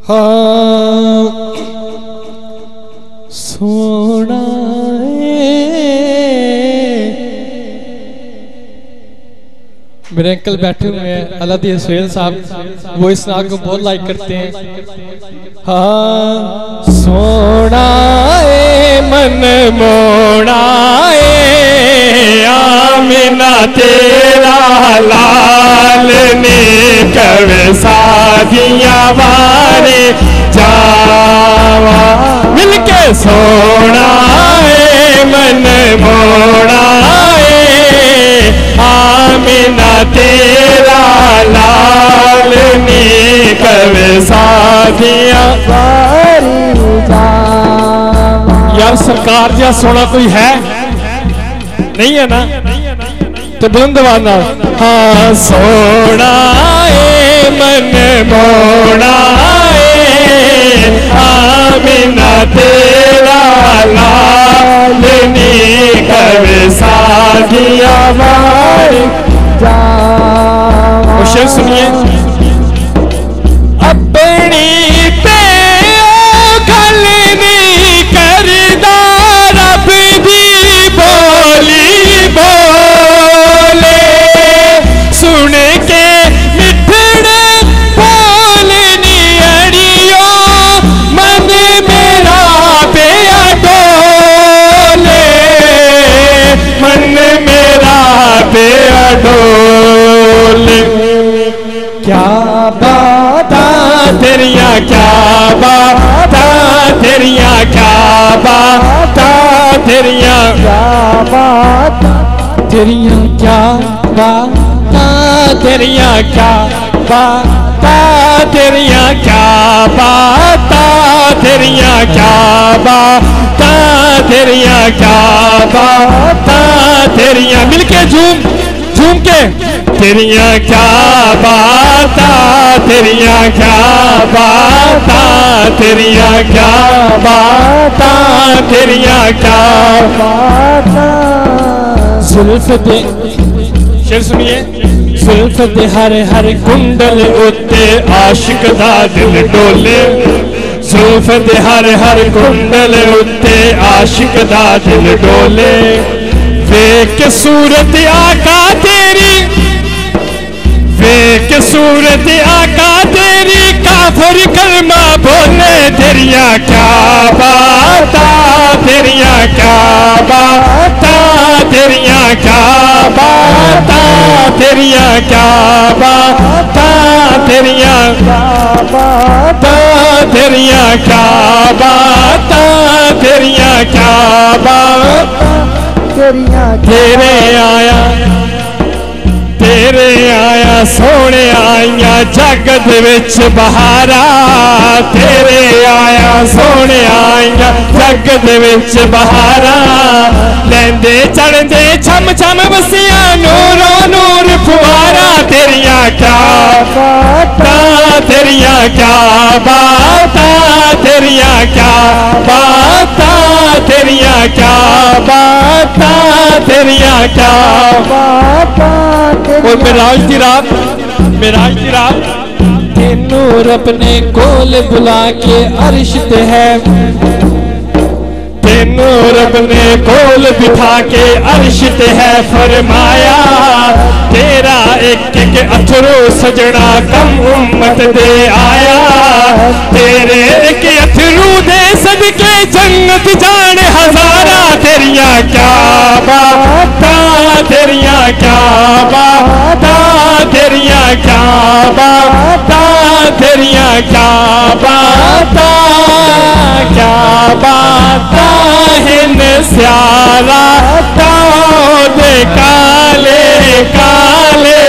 हाँ सोना मेरे अंकल बैठे हुए हैं अलादी सुहेल साहब, वो इस नाग को बहुत लाइक करते हैं। हाँ सोना मन मोड़ा आमिना तेरा लाल ने कवे साधिया वारे जावा। मिलके सोना मन मोड़ा आमिना तेरा लाल ने कवे साधिया वारे जावा। यार सरकार जैसा सोना कोई है नहीं है ना, तो बुलंद आवाज़। हाँ सोना मन मोड़ा आमिना तेरा लाल ने कवे साधिया वारे जावा। शेर सुनिए। अपनी पे खलनी करदा रब दी बोली बोले, सुन के मिठड़े बोलनी अड़ियो मन मेरा बेया डोले, मन मेरा बेया डोले। क्या बाता तेरिया, क्या बाता तेरिया, क्या बाता तेरिया, क्या बाता तेरिया, क्या बाता तेरिया, क्या बाता तेरिया, क्या बाता तेरिया, क्या बाता तेरिया, क्या बाता तेरिया। मिलके झूम झूम के तेरिया क्या बाता, तेरिया क्या बाता, तेरिया क्या बाता, तेरिया क्या बाता। जुल्फ दे शेर सुनिए। जुल्फ दे हर हर कुंडल उत्ते आशिक दा दिल डोले, जुल्फ दे हर हर कुंडल उत्ते आशिक दा दिल डोले। वेख सूरत आका तेरी, वेख सूरत आका तेरी, काफिर कलमा बोले। तेरिया क्या बाता, तेरिया क्या बाता, तेरिया क्या बाता, तेरिया क्या बाता, तेरिया क्या बाता, तेरिया क्या बाता, तेरिया क्या बाता। तेरे आया, तेरे आया सोने आईया जगत विच बहारा, तेरे आया सोने आईया जगत विच बहारा। लैंदे चढ़दे छम छम बसिया नूरो नूर फुआरा। तेरिया क्या बाता, तेरिया क्या बाता, तेरिया क्या बाता, तेरिया क्या बाता, तेरिया क्या बाता। और मेराज दी रात, मेराज दी रात तेनू रब ने कोल बुला के अर्श ते है, तेनू रब ने कोल बिठा के अर्श ते है फरमाया, तेरा एक एक अथरू सजना कम उम्मत दे आया, तेरे एक अथरू दे सदके जन्नत जाने हजारा, तेरिया क्या बाता, तेरिया क्या बाता, तेरिया क्या बाता, तेरिया क्या बाता, क्या बाता हिन स्यारा दे काले काले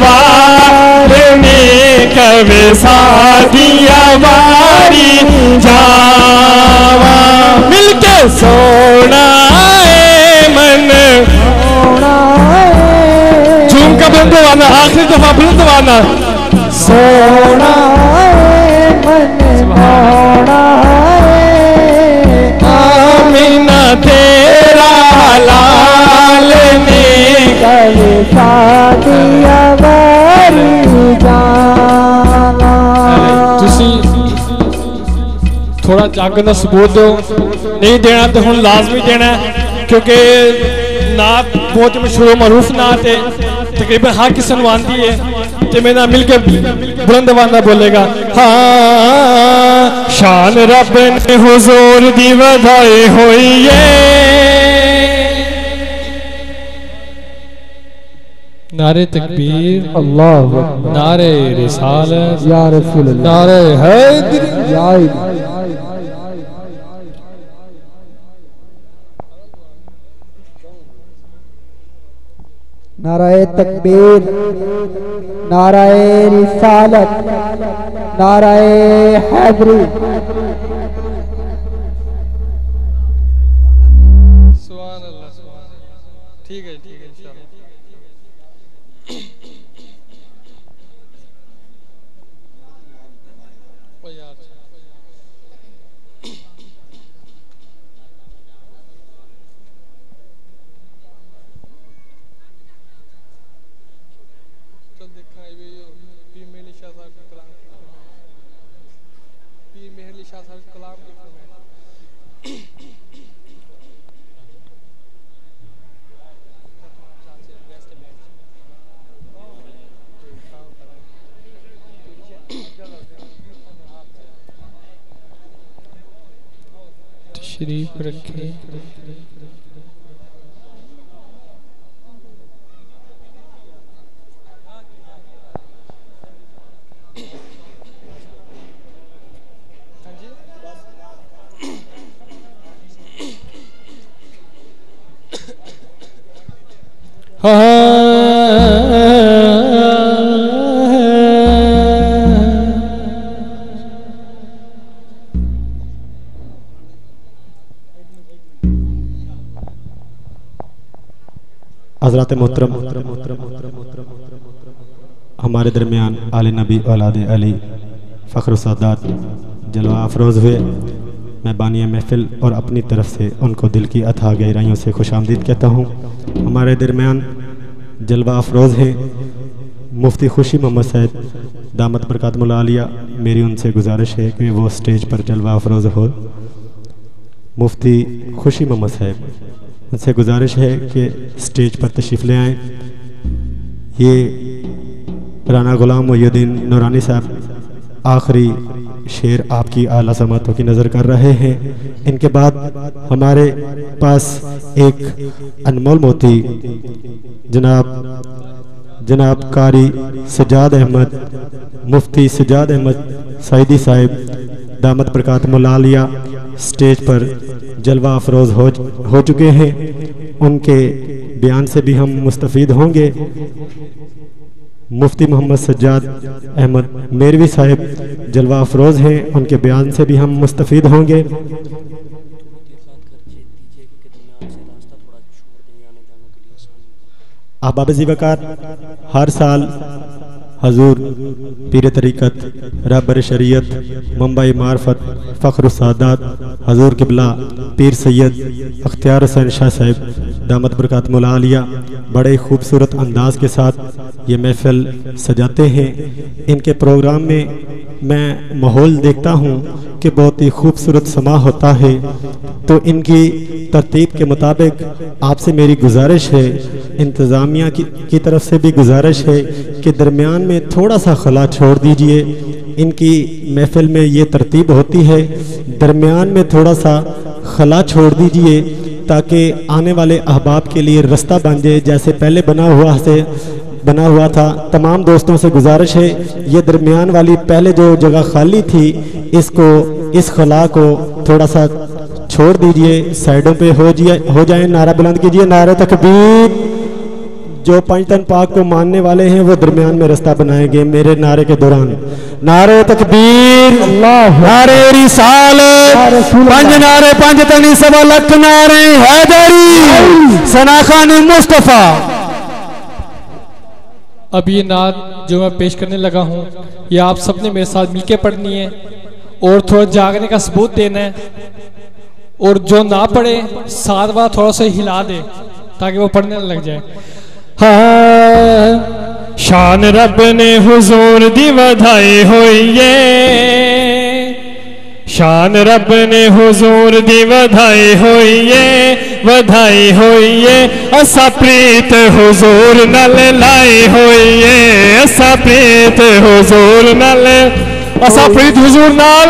वारनी कवे सादिया वारी जावा, मिलके सोना है मन, झूम का बुलंद दवाना, आखिरी दफा बुलंद दवाना, सोना है मन मोना है, आमीना तेरा लाल ने कभी सादिया वारी जावा। तुसी थोड़ा जागन का सबूत दो, नहीं देना तो हुण लाजमी देना, क्योंकि नात बहुत मशहूर मरूफ नात है, तकरीबन हर किसी को आती है, तो मेरे नाल मिलकर बुलंद वाना बोलेगा। हाँ शान रब ने हुजूर दी वधाई होई है, नारे तकबीर अल्लाह, नारे रिसालत या रसूल अल्लाह, नारे हैदर या नाराए तकबीर, नाराए रिसालत, नाराए हैदरी। सुभान अल्लाह, ठीक है इंशाअल्लाह। ओ यार चल देखा पीर मेहर शाह साहब के कलाम, पीर मेहर शाह साहब के कलाम की तशरीफ रखे। हज़रात मोहतरम, हमारे दरमियान आले नबी औलाद अली फ़ख्र सादात जलवा अफरोज़ हुए। मैं बानिया महफ़िल और अपनी तरफ से उनको दिल की अथाह गहराइयों से खुशामदीद कहता हूँ। हमारे दरमियान जलवा अफरोज़ हैं मुफ्ती खुशी मोहम्मद सैद दामत बरकातुहुल आलिया। मेरी उनसे गुजारिश है कि वो स्टेज पर जलवा अफरोज़ हो। मुफ्ती खुशी मोहम्मद साहब, उनसे गुजारिश है कि स्टेज पर तशरीफ़ ले आएँ। ये राना गुलाम मोहिउद्दीन नूरानी साहब आखिरी शेर आपकी आला समातों की नज़र कर रहे हैं। इनके बाद हमारे पास एक अनमोल मोती जनाब कारी सजाद अहमद, मुफ्ती सजाद अहमद सईदी साहिब दामत बरकातुहुल आलिया स्टेज पर जलवा अफरोज़ हो चुके हैं। उनके बयान से भी हम मुस्तफ़ीद होंगे। मुफ्ती मोहम्मद सज्जाद अहमद मेरवी साहिब जलवा अफरोज़ हैं, उनके बयान से भी हम मुस्तफ़ीद होंगे। अहबाब ज़िवकार हर साल हजूर पीर तरीक़त रहबर शरीयत मुंबई मार्फत फ़ख्र सादात हजूर किबला पीर सैयद अख्तियार हुसैन शाह साहिब दामत बरकातुहुल आलिया बड़े खूबसूरत अंदाज के साथ ये महफ़िल सजाते हैं। इनके प्रोग्राम में मैं माहौल देखता हूँ कि बहुत ही खूबसूरत समा होता है, तो इनकी तरतीब के मुताबिक आपसे मेरी गुजारिश है, इंतज़ामिया की तरफ से भी गुजारिश है कि दरमियान में थोड़ा सा खला छोड़ दीजिए। इनकी महफिल में ये तरतीब होती है, दरमियान में थोड़ा सा खला छोड़ दीजिए ताकि आने वाले अहबाब के लिए रास्ता बन जाए, जैसे पहले बना हुआ था। तमाम दोस्तों से गुजारिश है, ये दरमियान वाली पहले जो जगह खाली थी, इस खला को थोड़ा सा छोड़ दीजिए, साइडों पे हो जाए। नारा बुलंद कीजिए, नारे तकबीर। जो पंचतन पाक को मानने वाले हैं वो दरमियान में रास्ता बनाएंगे मेरे नारे के दौरान। नारे तकबीर, नारे रिसालत, पंज नारे पंज तनी सवा लख नारे हैदरी, सना खान मुस्तफा। अब ये नात जो मैं पेश करने लगा हूँ, ये आप सबने मेरे साथ मिलके पढ़नी है और थोड़ा जागने का सबूत देना है, और जो ना पढ़े साथ बार थोड़ा सा हिला दे ताकि वो पढ़ने लग जाए। हाँ, शान रब ने हुजूर दी वधाई होइए, शान रब ने हुजूर दी वधाई होइए, वधाई होइए। असा प्रीत हुजूर नल लाई होइए, असा प्रीत हुजूर नल, असा प्रीत हुजूर नाल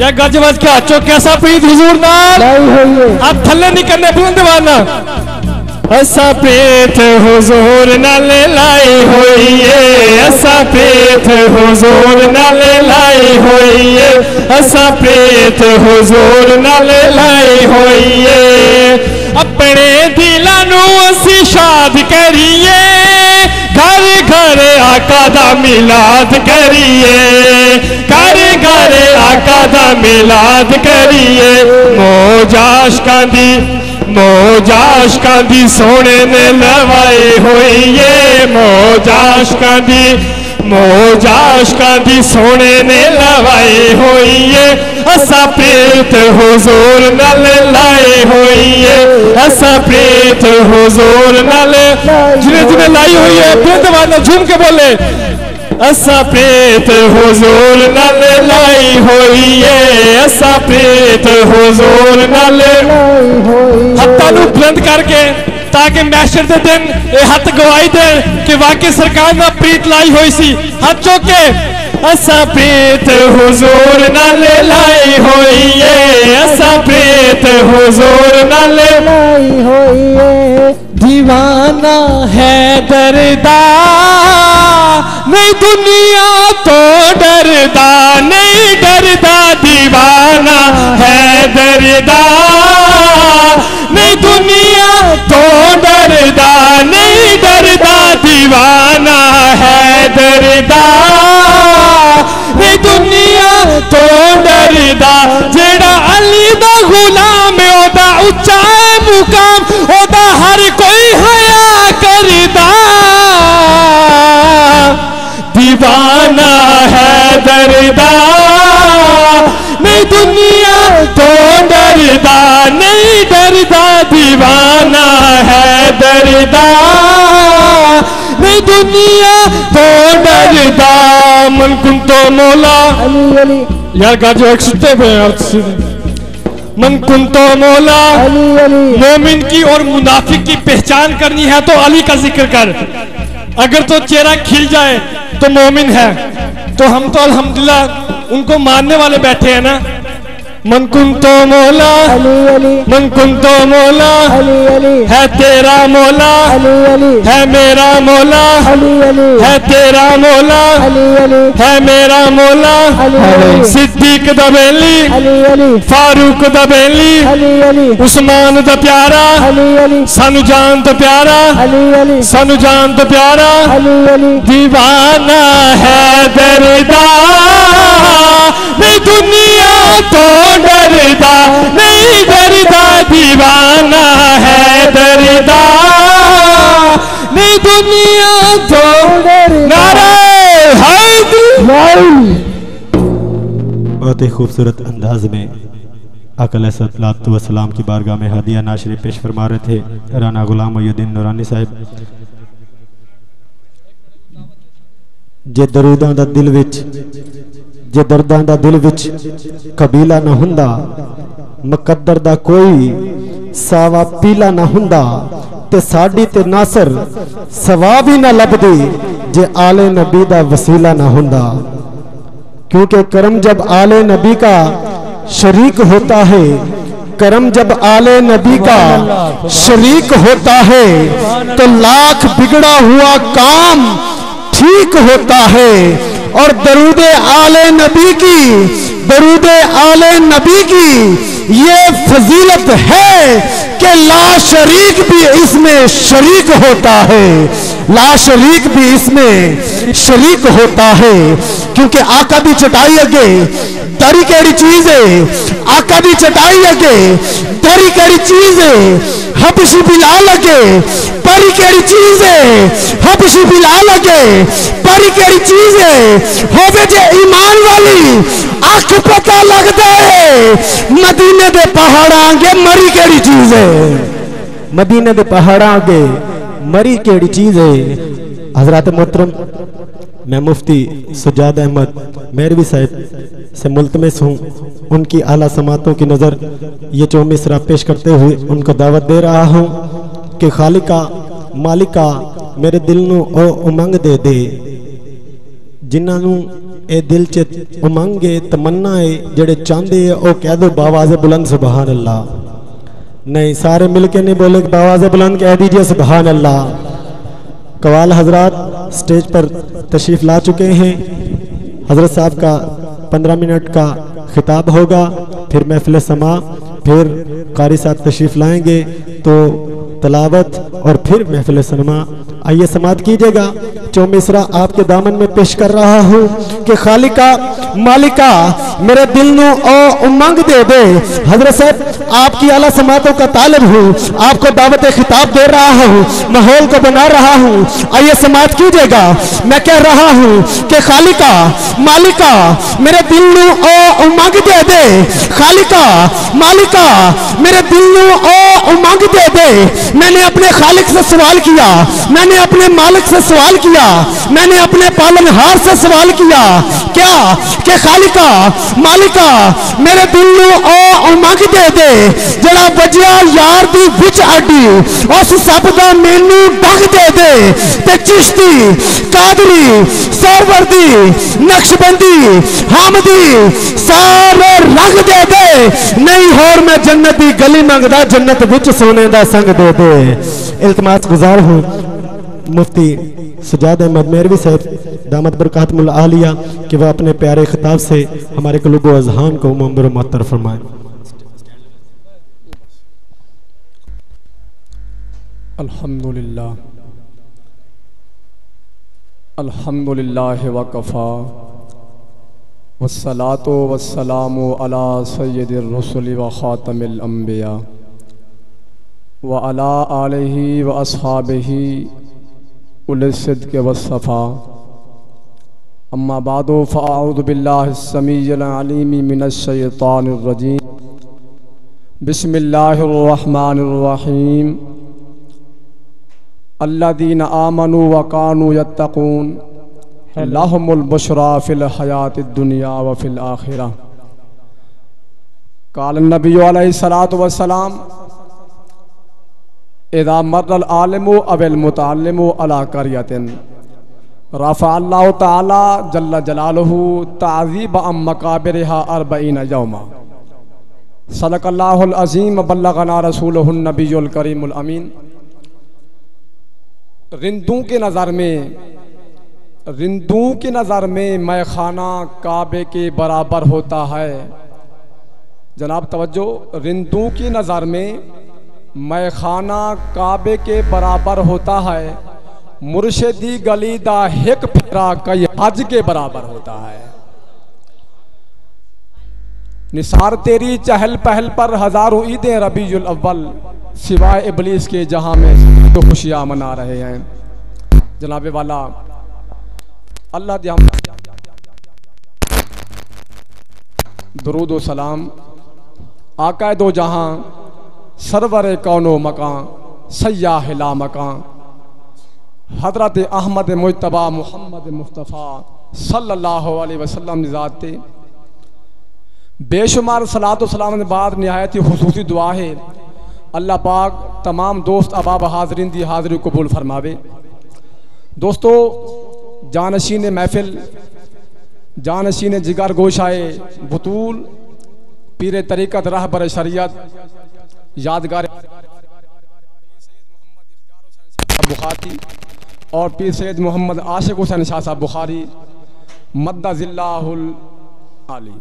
या गज वज के हाथों कैसा प्रीत हुजूर नाल आप थल्ले नहीं करने बुलंद वाला। असा प्रीत हुजूर नल लाई होइए, असा प्रीत हुजूर नल लाई होइए, असा प्रीत हुजूर नल लाई होइए। अपने दिलां नू असी शाद करिए, घर घर आका दा मिलाद करिए, घर घर आका दा मिलाद करिए। मौजाशकां दी सोने ने लवाई होइए, मौजाशकां दी सोने ने लवाई होइए। असा प्रीत हुजूर नल लाई होइए, असा प्रीत हुजूर नल, जिन्हें लाई हुई है बेदवाना झूम के बोले। असा प्रीत हुजूर नल लाई होइए, असा प्रीत हुजूर नल लाई होइए। हत्था नू बुलंद करके ताकि मैशर दे दिन ये हथ गवाही दे कि वाकई सरकार ना प्रीत लाई हुई सी। हाथ चौके असा प्रीत हुजूर नल लाई होइए, असा प्रीत हुजूर नल लाई होइए। दीवाना है दरदा नहीं दुनिया तो डरदा, नहीं डरदा। दीवाना है दरदा नहीं दुनिया तो डरदा, नहीं डरदा। दीवाना है दरदा नहीं दुनिया तो डरदा। जेड़ा अली दा गुलाम ओदा उच्चा मुकाम, ओदा हर कोई हया करदा। दीवाना है दरदा नहीं दुनिया तो डरदा, नहीं डरदा। दीवाना है दरदा नहीं दुनिया तो डरदा। मन कुन तो मौला यार गाजो एक सुनते हुए, मन कुन तो मौला। मोमिन की और मुनाफिक की पहचान करनी है तो अली का जिक्र कर। अगर तो चेहरा खिल जाए तो मोमिन है, तो हम तो अल्हम्दुलिल्लाह उनको मानने वाले बैठे हैं ना। मन कुन तो मौला, मन कुन तो मौला, है तेरा मौला, है मेरा मौला, है तेरा मौला, है मेरा मौला। सिद्दीक दा बेली, फारूक दा बेली, उस्मान दा प्यारा, सानू जान तो प्यारा, सानू जान तो प्यारा। दीवाना है दरदा नहीं दुनिया तो डरदा, नहीं डरदा। दीवाना है दरदा नहीं दुनिया तो डरदा। नारे हैदरी। बहुत ही खूबसूरत अंदाज में आका अलैहिस्सलातु वस्सलाम की बारगाह में हदिया नाशरी पेश फरमा रहे थे राना गुलाम मोहिउद्दीन नूरानी साहब। जे दरूदां दा दिल विच जे दर्दां दा दिल विच कबीला ना हुंदा, मुकद्दर दा कोई सावा पीला ना हुंदा, ते साडी ते नासर सवा भी ना लभदी जे आले नबी दा वसीला ना हुंदा। क्योंकि करम जब आले नबी का शरीक होता है, करम जब आले नबी का शरीक होता है, तो लाख बिगड़ा हुआ काम ठीक होता है। और दरूदे आले नबी की, दरूदे आले नबी की ये फजीलत है कि ला शरीक भी इसमें शरीक होता है, ला शरीक भी इसमें शरीक होता है। क्योंकि आका दी चटाई अगे दरी केड़ी चीज है, आका दी चटाई अगे दरी केड़ी चीज है, हबशी बिलाल अगे परी केड़ी चीज है, हबशी बिलाल अगे परी केड़ी चीज है। होवे जे ईमान वाली अख पता लगता है मदीने दे पहाड़ां अगे मरी केड़ी चीज है, मदीने दे पहाड़ां अगे मरी केड़ी चीज है। हजरत मोहतरम मैं मुफ्ती सुजाद अहमद मेरवी साहब से मुल्तमिस हूँ, उनकी आला समातों की नज़र ये 24 मिसरा पेश करते हुए उनको दावत दे रहा हूँ कि खालिका मालिका मेरे दिल नू ओ उमंग दे दे, जिन्हां नू ए दिल च उमंग है, तमन्ना है, जेड़े चाहते है ओ कह दो बावाज़ बुलंद सुबहान अल्लाह। नहीं, सारे मिलके नहीं बोले, बावाज़ बुलंद कह दीजिए सुबहान अल्लाह। कवाल हजरात स्टेज पर तशरीफ़ ला चुके हैं। हजरत साहब का 15 मिनट का खिताब होगा, फिर महफिल समा, फिर कारी साहब तशरीफ़ लाएंगे तो तलावत और फिर महफिल समा। आइए समात कीजिएगा। 24 मिसरा आपके दामन में पेश कर रहा हूँ कि खालिका मालिका मेरे दिल नू ओ उमंग दे दे। हजरत साहब आपकी आला समातों का तालिब हूँ, आपको दावत खिताब दे रहा हूँ, माहौल को बना रहा हूँ। आइए समात कीजिएगा। मैं कह रहा हूँ कि खालिका मालिका मेरे दिल नू ओ उमंग दे दे, खालिका मालिका मेरे दिल नू ओ उमंग दे दे। मैंने अपने खालिक से सवाल किया, मैंने अपने मालिक से सवाल किया, मैंने अपने पालनहार से सवाल किया क्या कि खालिका मालिका मेरे दिल नू ओ उमंग दे दे, जड़ा बजिया यार दी विच अड्डी उस सब दा मैनू डग दे दे। ते चिश्ती कादरी सरवर्दी नक्शबंदी हामदी सारे रंग दे दे। नहीं होर मैं जन्नत दी गली मंगदा, जन्नत विच सोने दा संग दे दे। इल्तिमास गुजार हूँ मुफ्ती सुजाद अहमद मेरवी साहब दामत बरकातुल आलिया कि वह अपने प्यारे खिताब से हमारे क़ुलूब व अज़हान को मुंबर मुअत्तर फरमाएं। अल्हम्दुलिल्लाह अल्हम्दुलिल्लाह व कफ़ा वस्सलातु वस्सलामु अला सय्यिदिर रुसुलि व ख़ातमिल अंबिया व अला आलिहि व अस्हाबिहि उल सिद्क़ वस्सफ़ा। अम्मा बादो फ़अऊज़ु बिल्लाहिस समीइल अलीम मिनश शैतानिर रजीम। बिस्मिल्लाहिर रहमानिर रहीम। अल्लज़ीना आमनू व कानू यत्तक़ून लहुमुल बुशरा फिल हयातिद दुनिया व फिल आखिरह। क़ाल नबी अलैहिस्सलातु वस्सलाम इज़ा मर्रल आलिमु अवल मुतअल्लिमु अला क़रयतिन रफ़अ अल्लाहु तआला जल्ल जलालुहु ताज़ीब अम मकाबिरिहा 40 यौमा। सदक़ल्लाहुल अज़ीम बल्लगना रसूलुहुन नबियुल करीमुल अमीन। रिंदों की नज़र में मैखाना काबे के बराबर होता है। जनाब तवज्जो, रिंदों की नज़र में मैखाना काबे के बराबर होता है, मुर्शिदी गली दा हिक फेरा कई हज के बराबर होता है। निसार तेरी चहल पहल पर हजारों ईदें रबीउल अव्वल, सिवाय इबलीस के जहां में तो खुशियां मना रहे हैं। जनाबे वाला अल्लाह दे दुरूद व सलाम आका दो जहां सरवर कौनो मकान सय्याह ला मकान हजरत अहमद मुज्तबा मोहम्मद मुस्तफ़ा सल्लल्लाहु अलैहि वसल्लम निजात थे बेशुमार सलात व सलाम के बाद नहायत ही खुसूसी दुआ है अल्लाह पाक तमाम दोस्त अबाब हाजरीन दी हाज़री कबूल फरमावे। दोस्तों जानशीन महफिल जानशीन जिगर गोशाए बतूल पीर तरीक़त रहबर शरीयत यादगार बुखारी और पीर सैयद मोहम्मद आशिक हुसैन शाह साहब बुखारी मद्दज़िल्लाहुल आली।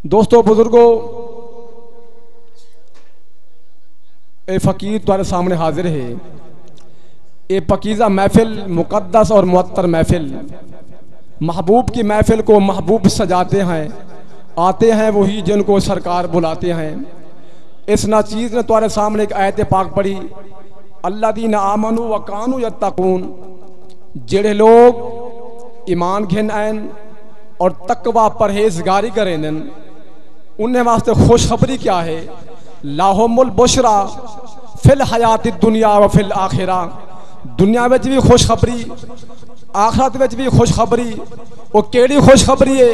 दोस्तों बुजुर्गों ए फ़कीर तुम्हारे सामने हाजिर है। ये पकीज़ा महफिल मुक़द्दस और मुअत्तर महफिल महबूब की महफिल को महबूब सजाते हैं आते हैं वही जिनको सरकार बुलाते हैं। इस नाचीज़ ने तुम्हारे सामने एक आयत पाक पढ़ी अल्लज़ीना आमनू व कानू यत्तकून जेड़े लोग ईमान घिन आन और तकवा परहेजगारी करें उन्हें वास्ते खुशखबरी क्या है लाहुमुल बुशरा फिल हयाति दुनिया व फिल आखिरा दुनिया में भी खुशखबरी आखिरत में भी खुशखबरी वो केड़ी खुशखबरी है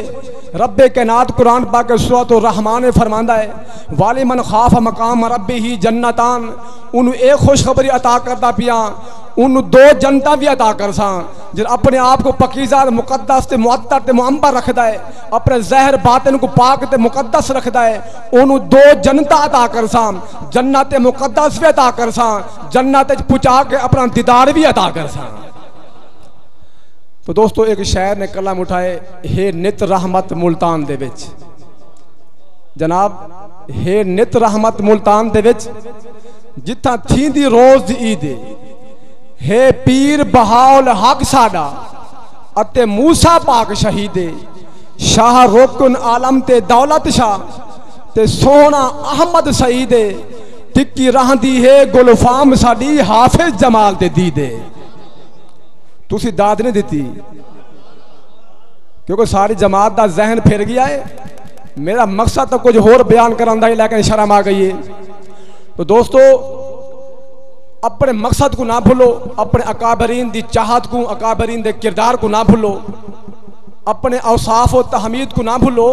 रब्बे कैनात कुरान पाक सूरत रहमान में फरमांदा है वाले मन खाफ मकाम रब्बे ही जन्नतान उन एक खुशखबरी अता करता पिया उन दो जनता भी अता कर सा जो अपने आप को पकीज़ा मुकद्दस ते मुअत्तर ते मुअम्बर रखता है अपने जहर बातिन को पाक ते मुकद्दस रखता है उन दो जनता अता कर सा जन्नत मुकद्दस भी अता कर सा जन्नत पुचा के अपना दीदार भी अता कर सा। तो दोस्तों एक शायर ने कलम उठाए हे नित रहमत मुल्तान दे विच जनाब हे नित रहमत मुल्तान दे विच जिथा थींदी रोज़ ईद हे पीर बहाउल हक साडा अते मूसा पाक शहीदे शाह रुकन आलम ते दौलत शाह ते सोहना अहमद सईदे टिक्की रहंदी है गुलफाम साडी हाफिज जमाल ते दीदे। तुसी दाद नहीं दी क्योंकि सारी जमात का जहन फिर गया है। मेरा मकसद तो कुछ होर बयान करांदा है लेकिन शर्म आ गई है। तो दोस्तों अपने मकसद को ना भूलो अपने अकाबरीन की चाहत को अकाबरीन के किरदार को ना भूलो अपने औसाफ और तहमीद को ना भूलो।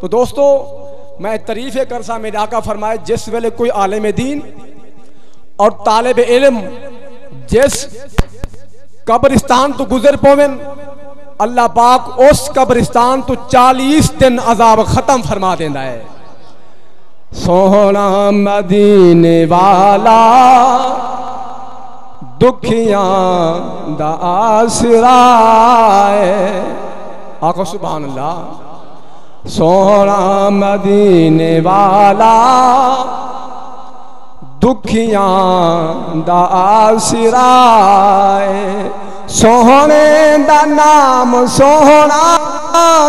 तो दोस्तों मैं तारीफ़ कर सा मेरे आका फरमाए जिस वेले कोई आलिम दीन और तालिब इल्म जिस कब्रिस्तान तो गुजर पवें अल्लाह पाक उस कब्रिस्तान तो 40 दिन अजाब खत्म फरमा देता है। सोहना मदीने वाला दुखियां दा आसरा है आखो सुभान अल्लाह। सोहना मदीने वाला दुखियां दा आसरा है सोहने दा नाम सोहना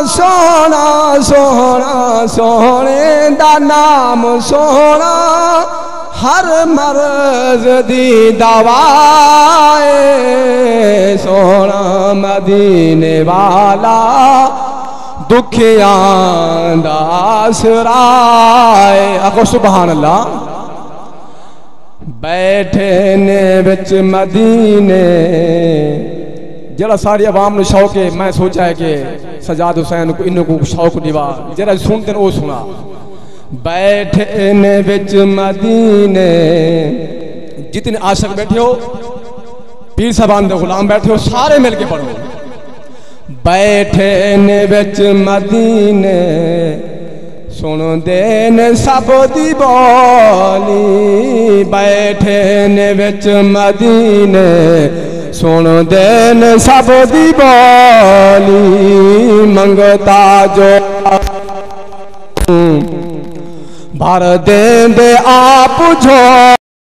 सोहना सोहना सोहने दा नाम सोहना हर मर्ज दी दवाए सोहना मदीने वाला दुखियां दा आसरा है आखो सुभान अल्लाह। बैठे ने बिच मदीने जरा सारी आवाम ने शौक है मैं सोचा है कि सजाद हुसैन को इन्हों को शौक निभा जरा सुनते वो सुना। बैठे ने बिच मदीने जितने आशिक बैठे हो पीर साहबान दे गुलाम बैठे हो सारे मिलके पढ़ो। बैठे ने बिच मदीने सुन देन सब दी बोली बैठे ने बिच मदीने सुन देन सब दी बोली मंगता जो भर दे आप जो